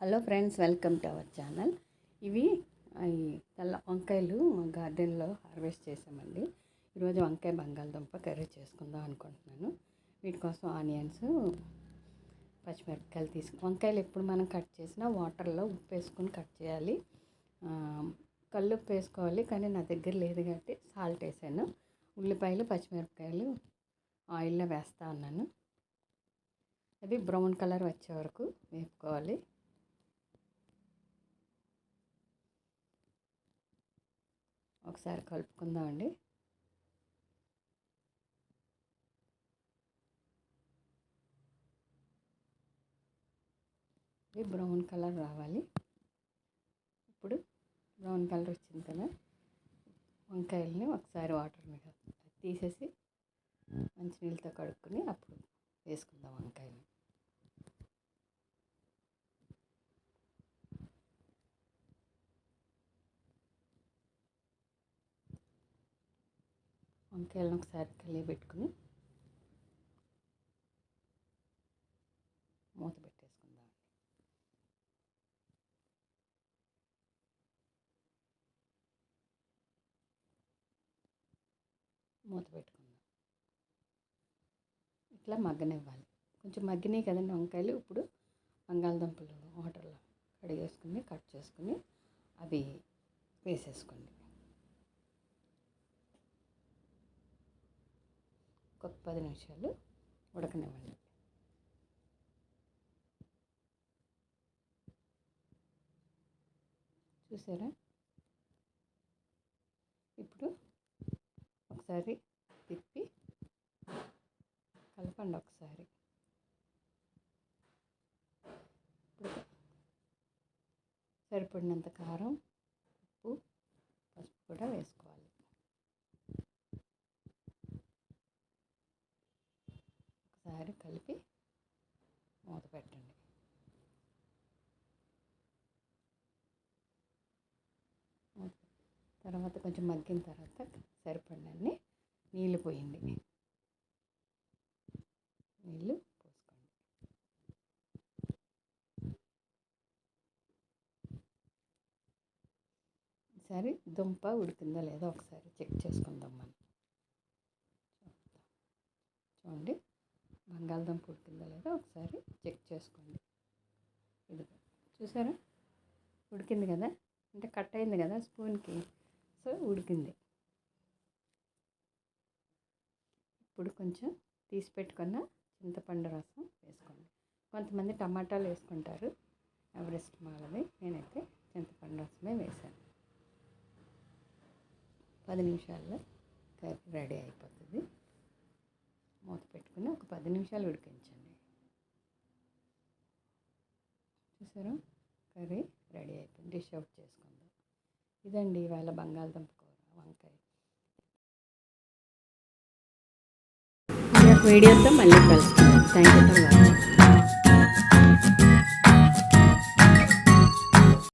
Hello friends, welcome to our channel. ఇవి ఈ తెల్ల వంకాయలు మా గార్డెన్లో హార్వెస్ట్ చేసామండి. ఈరోజు వంకాయ బంగాళదుంప కర్రీ చేసుకుందాం అనుకుంటున్నాను. వీటి కోసం ఆనియన్స్, పచ్చిమిరపకాయలు వంకాయలు ఎప్పుడు మనం కట్ చేసినా వాటర్లో ఉప్పు వేసుకొని కట్ చేయాలి. కల్లుప్పు వేసుకోవాలి, కానీ నా దగ్గర లేదు కాబట్టి సాల్ట్ వేసాను. ఉల్లిపాయలు, పచ్చిమిరపకాయలు ఆయిల్లో వేస్తూ ఉన్నాను. అవి బ్రౌన్ కలర్ వచ్చే వరకు వేపుకోవాలి. ఒకసారి కలుపుకుందామండి. ఇది బ్రౌన్ కలర్ రావాలి. ఇప్పుడు బ్రౌన్ కలర్ వచ్చింది కదా, వంకాయలని ఒకసారి వాటర్ మీద తీసేసి మంచినీళ్ళతో కడుక్కొని అప్పుడు వేసుకుందాం వంకాయలు. వంకాయలను ఒకసారి కలియబెట్టుకుని మూత పెట్టేసుకుందాం. మూత పెట్టుకుందాం. ఇట్లా మగ్గనివ్వాలి. కొంచెం మగ్గినాయి కదండి వంకాయలు. ఇప్పుడు బంగాళదుంపలు వాటర్లో కడిగేసుకుని కట్ చేసుకుని అవి వేసేసుకోండి. ఒక 10 నిమిషాలు ఉడకనివ్వండి. చూసారా? ఇప్పుడు ఒకసారి తిప్పి కలపండి. ఒకసారి సరిపడినంత కారం, ఉప్పు, పసుపు కూడా వేసుకోవాలి. ఒకసారి కలిపి మూత పెట్టండి. తర్వాత కొంచెం మగ్గిన తర్వాత సరిపడినన్ని నీళ్ళు పోయండి. నీళ్ళు పోసుకోండి. ఒకసారి దుంప ఉడికిందో లేదో ఒకసారి చెక్ చేసుకుందాం మనం. చూడండి, బంగాళదుంప ఉడికిందో లేదో ఒకసారి చెక్ చేసుకోండి. ఇది చూసారా? ఉడికింది కదా, అంటే కట్ అయింది కదా స్పూన్కి, సో ఉడికింది. ఇప్పుడు కొంచెం తీసి పెట్టుకున్న చింతపండు రసం వేసుకోండి. కొంతమంది టమాటాలు వేసుకుంటారు, ఎవరెస్ట్ వాళ్ళది. నేనైతే చింతపండు రసమే వేసాను. 10 నిమిషాల్లో కర్రీ రెడీ అయిపోతుంది. మూత పెట్టుకుని ఒక 10 నిమిషాలు ఉడికించండి. చూసారా? కర్రీ రెడీ అయిపోయింది. డిష్ అవుట్ చేసుకుందాం. ఇదండి ఇవాళ బంగాళదుంప కూర, వంకాయ. వీడియోతో మళ్ళీ కలుసుకుందాం. Thank you for watching.